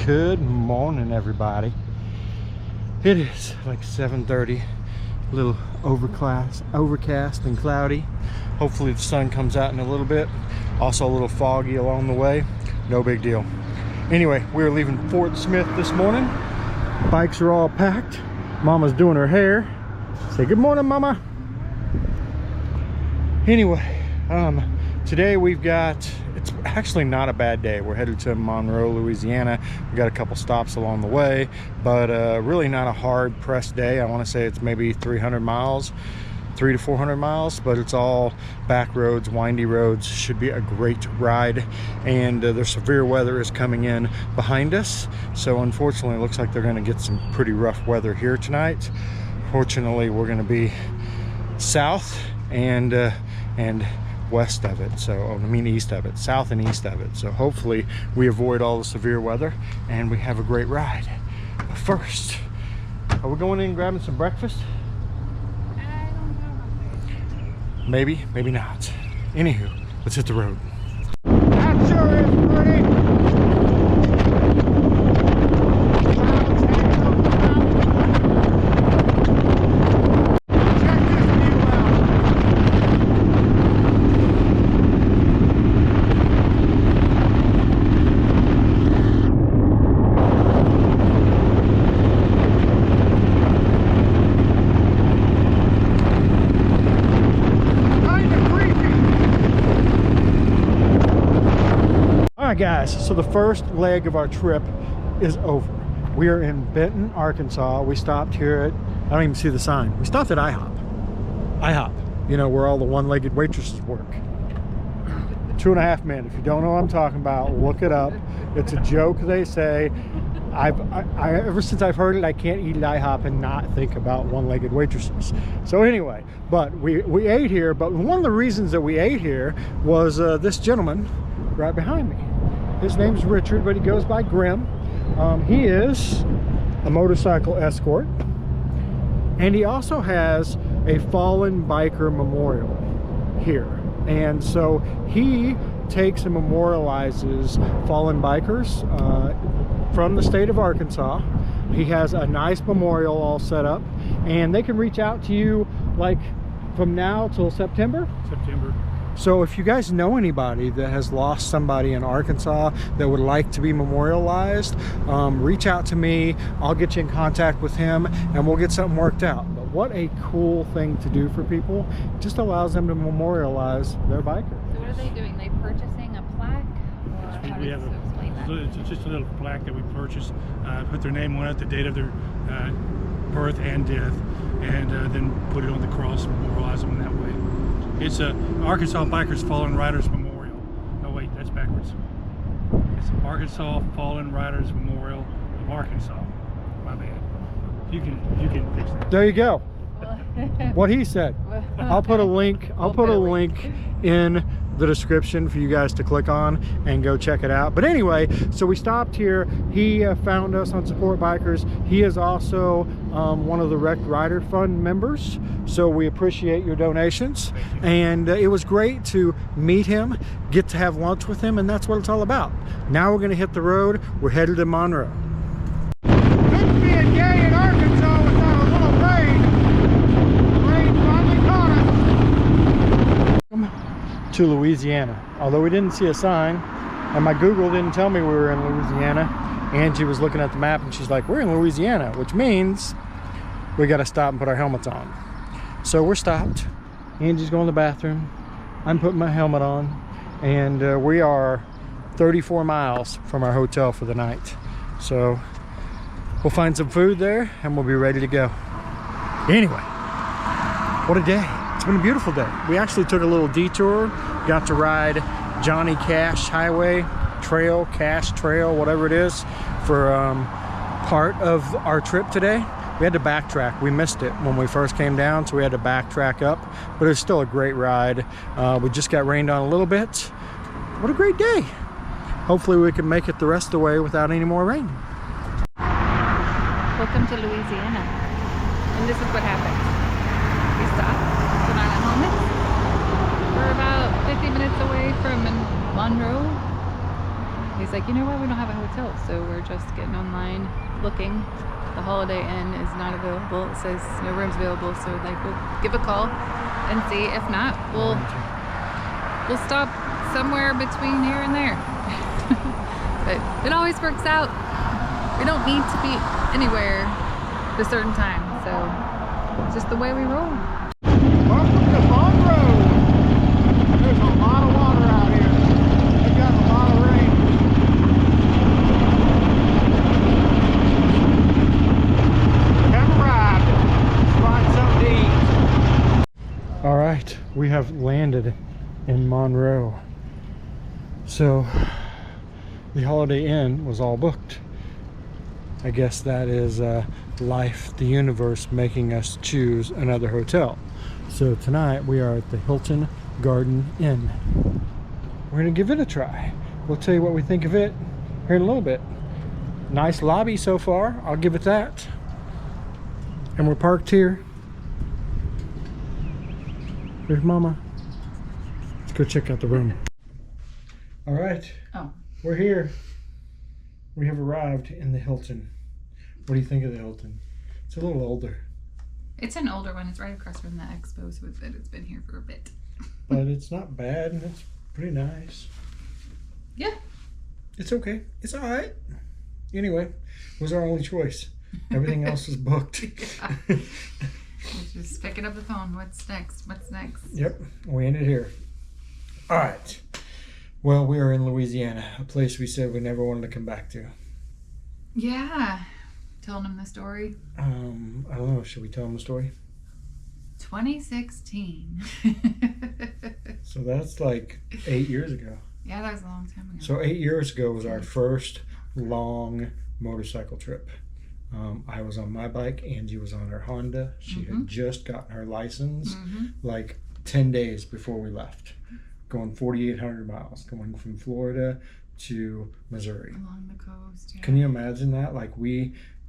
Good morning, everybody. It is like 7:30, a little overcast and cloudy. Hopefully the sun comes out in a little bit. Also a little foggy along the way. No big deal. Anyway, we're leaving Fort Smith this morning. Bikes are all packed. Mama's doing her hair. Say good morning, Mama. Anyway, today we've got, it's actually not a bad day. We're headed to Monroe, Louisiana. We got a couple stops along the way, but really not a hard pressed day. I want to say it's maybe 300 miles, 300 to 400 miles, but it's all back roads, windy roads. Should be a great ride. And the severe weather is coming in behind us. So unfortunately, it looks like they're going to get some pretty rough weather here tonight. Fortunately, we're going to be south and west of it, so I mean east of it, south and east of it. So hopefully we avoid all the severe weather and we have a great ride. But first, are we going in and grabbing some breakfast? I don't know. Maybe, maybe not. Anywho, let's hit the road. That sure is pretty. Guys, so the first leg of our trip is over. We are in Benton, Arkansas. We stopped here at, I don't even see the sign. We stopped at IHOP, you know, where all the one-legged waitresses work. 2.5 Men. If you don't know what I'm talking about, look it up. It's a joke, they say. Ever since I've heard it, I can't eat at IHOP and not think about one-legged waitresses. So anyway, but we ate here, but one of the reasons that we ate here was this gentleman right behind me. His name's Richard, but he goes by Grim. He is a motorcycle escort, and he also has a fallen biker memorial here. And so he takes and memorializes fallen bikers from the state of Arkansas. He has a nice memorial all set up, and they can reach out to you like from now till September. So if you guys know anybody that has lost somebody in Arkansas that would like to be memorialized, reach out to me. I'll get you in contact with him and we'll get something worked out. But what a cool thing to do for people. It just allows them to memorialize their biker. So what are they doing? They purchasing a plaque? Or how We have explain that? it's just a little plaque that we purchased, put their name on it, the date of their birth and death, and then put it on the cross and memorialize them in that way. It's a Arkansas Bikers Fallen Riders Memorial. Oh wait, that's backwards. It's Arkansas Fallen Riders Memorial of Arkansas. My bad. You can fix that. There you go. What he said. I'll put a link. I'll put a link in the description for you guys to click on and go check it out. But anyway, so we stopped here. He found us on Support Bikers. He is also one of the Wrecked Rider Fund members, so we appreciate your donations. And it was great to meet him, get to have lunch with him, and that's what it's all about. Now we're going to hit the road. We're headed to Monroe. Couldn't be a day in Arkansas without a little rain. The rain finally caught us. To Louisiana. Although we didn't see a sign, and my Google didn't tell me we were in Louisiana. Angie was looking at the map and she's like, we're in Louisiana, which means we got to stop and put our helmets on. So we're stopped. Angie's going to the bathroom. I'm putting my helmet on, and we are 34 miles from our hotel for the night. So we'll find some food there and we'll be ready to go. Anyway, what a day. It's been a beautiful day. We actually took a little detour, got to ride Johnny Cash Highway Trail, Cash Trail, whatever it is, for part of our trip today. We had to backtrack. We missed it when we first came down, so we had to backtrack up, but it was still a great ride. We just got rained on a little bit. What a great day. Hopefully we can make it the rest of the way without any more rain. Welcome to Louisiana. And this is what happens. We stop, put on our helmets. We're about 50 minutes away from Monroe. he's like, you know what, we don't have a hotel, so we're just getting online looking. The Holiday Inn is not available. It says no rooms available, so like we'll give a call and see. If not, we'll stop somewhere between here and there. But it always works out. We don't need to be anywhere at a certain time, so it's just the way we roll. Welcome to Monroe. There's a lot of water out here. We've got a lot of rain. Have arrived. Let's find something to eat. All right, we have landed in Monroe. So the Holiday Inn was all booked. I guess that is life, the universe making us choose another hotel. So tonight we are at the Hilton Garden Inn. We're gonna give it a try. We'll tell you what we think of it here in a little bit. Nice lobby so far, I'll give it that. And we're parked here. There's Mama. Let's go check out the room. All right, Oh, we're here. We have arrived in the Hilton. What do you think of the Hilton? It's a little older, it's an older one. It's right across from the Expo, so it's been here for a bit. but it's not bad and it's pretty nice. Yeah. It's okay. It's all right. Anyway, it was our only choice. Everything else was booked. Yeah. We're just picking up the phone. What's next? What's next? Yep, we ended here. All right. Well, we are in Louisiana, a place we said we never wanted to come back to. Yeah. Telling them the story. I don't know. Should we tell them the story? 2016. So that's like 8 years ago. Yeah, that was a long time ago. So 8 years ago was our first long motorcycle trip. I was on my bike. Angie was on her Honda. She had just gotten her license like 10 days before we left. Going 4,800 miles, going from Florida to Missouri. Along the coast, yeah. Can you imagine that? Like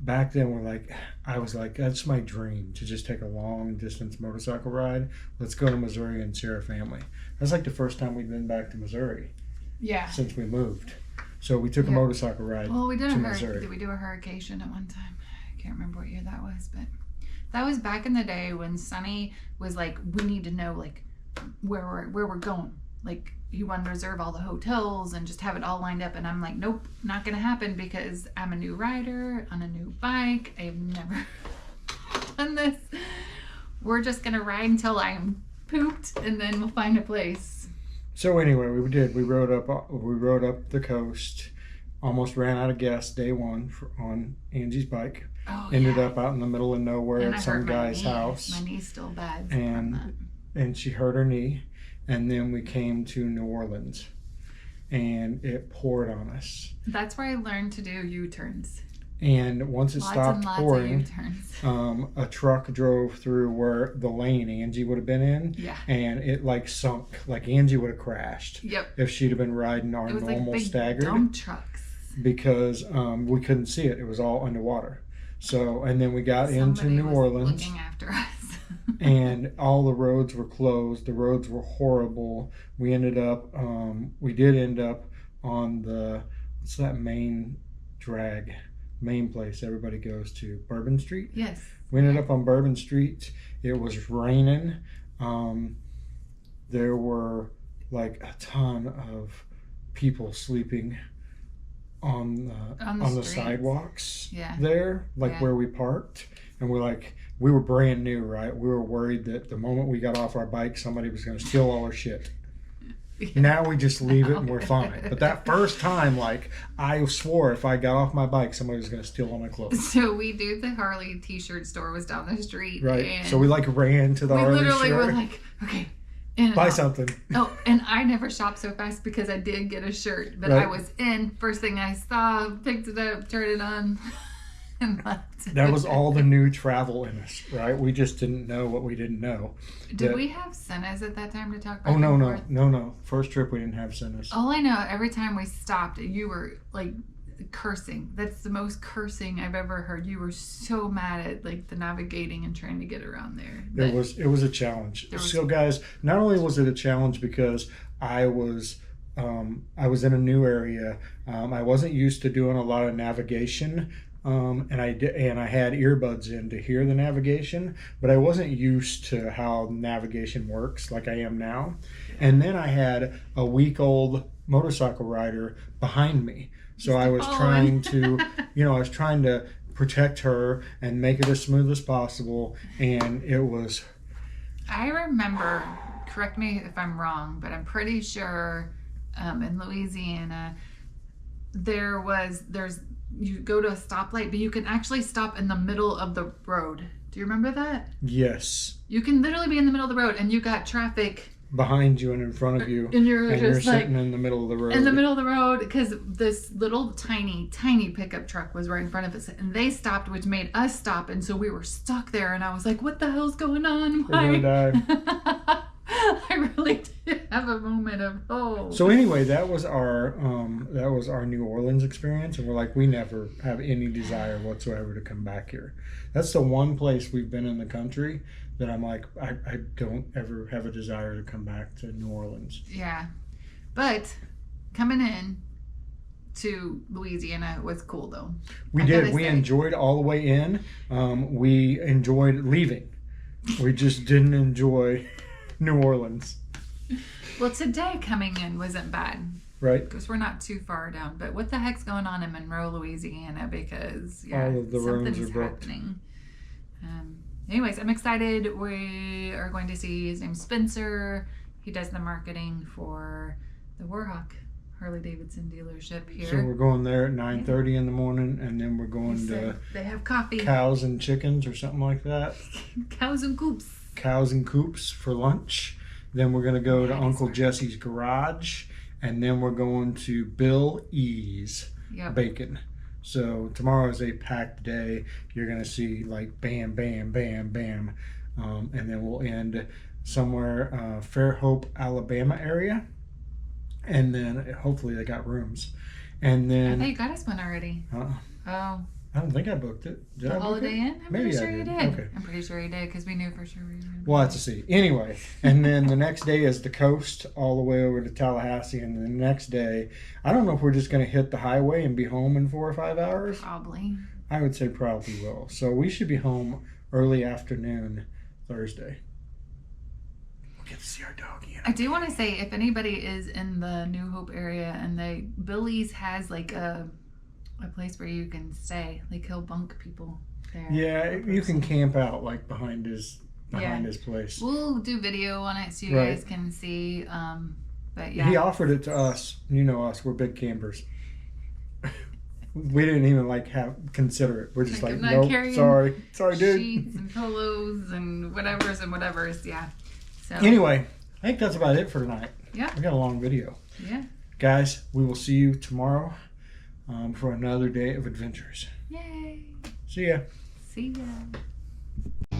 back then we're like, I was like, that's my dream, to just take a long distance motorcycle ride. Let's go to Missouri and see our family. That's like the first time we'd been back to Missouri Yeah. since we moved. So we took a motorcycle ride Well, we did to Missouri. Did we do a hurricane at one time? I can't remember what year that was, but that was back in the day when Sonny was like, we need to know like where we're going. Like he wanted to reserve all the hotels and just have it all lined up, and I'm like, nope, not gonna happen, because I'm a new rider on a new bike. I've never done this. We're just gonna ride until I'm pooped, and then we'll find a place. So anyway, we did. We rode up the coast. Almost ran out of gas day one on Angie's bike. Oh, Ended yeah. up out in the middle of nowhere And at I some hurt my guy's knee. house. My knee's still bad from that. And she hurt her knee. And then we came to New Orleans, and it poured on us. That's where I learned to do U-turns. And once it stopped pouring, Lots of U-turns. a truck drove through where the lane Angie would have been in, Yeah. and it like sunk. Like Angie would have crashed Yep. if she'd have been riding our It was normal like big staggered, dump trucks. because we couldn't see it. It was all underwater. So, and then we got into Somebody New was Orleans. looking after us. And all the roads were closed. The roads were horrible. We did end up on the, what's that main place everybody goes to, Bourbon Street? Yes. We ended up on Bourbon Street. It was raining. There were like a ton of people sleeping on the streets. sidewalks Yeah. there, like Yeah. where we parked. And we were brand new, right? We were worried that the moment we got off our bike, somebody was going to steal all our shit. Yeah. Now we just leave it and we're fine. But that first time, like, I swore if I got off my bike, somebody was going to steal all my clothes. So we do the Harley t-shirt store was down the street. Right. And So we like ran to the we Harley literally shirt. were like, okay. And Buy something. Oh, and I never shopped so fast because I did get a shirt. But Right. I was in, first thing I saw, picked it up, turned it on, and left. That was all the new travel in us, right? We just didn't know what we didn't know. Did we have Sennas at that time to talk about? Oh, no. First trip we didn't have Sennas. All I know, every time we stopped, you were like cursing. That's the most cursing I've ever heard. You were so mad at like the navigating and trying to get around there. It was a challenge. So guys, not only was it a challenge because I was I was in a new area. I wasn't used to doing a lot of navigation. And I had earbuds in to hear the navigation, but I wasn't used to how navigation works like I am now. And then I had a week-old motorcycle rider behind me. So I was trying to, protect her and make it as smooth as possible. And it was... I remember, correct me if I'm wrong, but I'm pretty sure in Louisiana, you go to a stoplight, but you can actually stop in the middle of the road. Do you remember that? Yes. You can literally be in the middle of the road and you got traffic behind you and in front of you. And you're sitting in the middle of the road. In the middle of the road, because this little tiny pickup truck was right in front of us. And they stopped, which made us stop. And so we were stuck there. And I was like, what the hell's going on? We're gonna die. I really did have a moment of, oh. So anyway, that was our New Orleans experience, and we're like, we never have any desire whatsoever to come back here. That's the one place we've been in the country that I'm like, I don't ever have a desire to come back to New Orleans. Yeah, but coming in to Louisiana was cool though. We did. We enjoyed all the way in. We enjoyed leaving. We just didn't enjoy New Orleans. Well, today coming in wasn't bad. Right. Because we're not too far down. But what the heck's going on in Monroe, Louisiana? Because, yeah, all of the something's happening. Anyways, I'm excited. We are going to see, his name's Spencer. He does the marketing for the Warhawk Harley Davidson dealership here. So we're going there at 9:30 in the morning, and then we're going to... They have coffee. Cows and chickens or something like that. Cows and coops. Cows and coops for lunch. Then we're going to go to Uncle Jesse's garage, and then we're going to Bill E's Bacon. So tomorrow is a packed day. You're going to see like bam, bam, bam, bam. And then we'll end somewhere Fairhope, Alabama area. And then hopefully they got rooms. And then... I thought you got us one already. Oh. I don't think I booked it. Did I book Holiday it? Inn? I'm Maybe pretty sure I you did. did. Okay. I'm pretty sure you did because we knew for sure we were going to. We'll have to see. Anyway, and then the next day is the coast all the way over to Tallahassee. And the next day, I don't know if we're just going to hit the highway and be home in 4 or 5 hours. Probably. I would say probably will. So we should be home early afternoon Thursday. We'll get to see our doggy. I do want to say, if anybody is in the New Hope area and Billy's has like a place where you can stay, like he'll bunk people there. Yeah, you can camp out like behind his place. We'll do video on it so you guys can see. But yeah, he offered it to us. You know us, we're big campers. We didn't even consider it. We're just like nope, sorry dude. Sheets and pillows and whatevers. Yeah. So anyway, I think that's about it for tonight. Yeah, we got a long video. Yeah, guys, we will see you tomorrow for another day of adventures. Yay! See ya. See ya.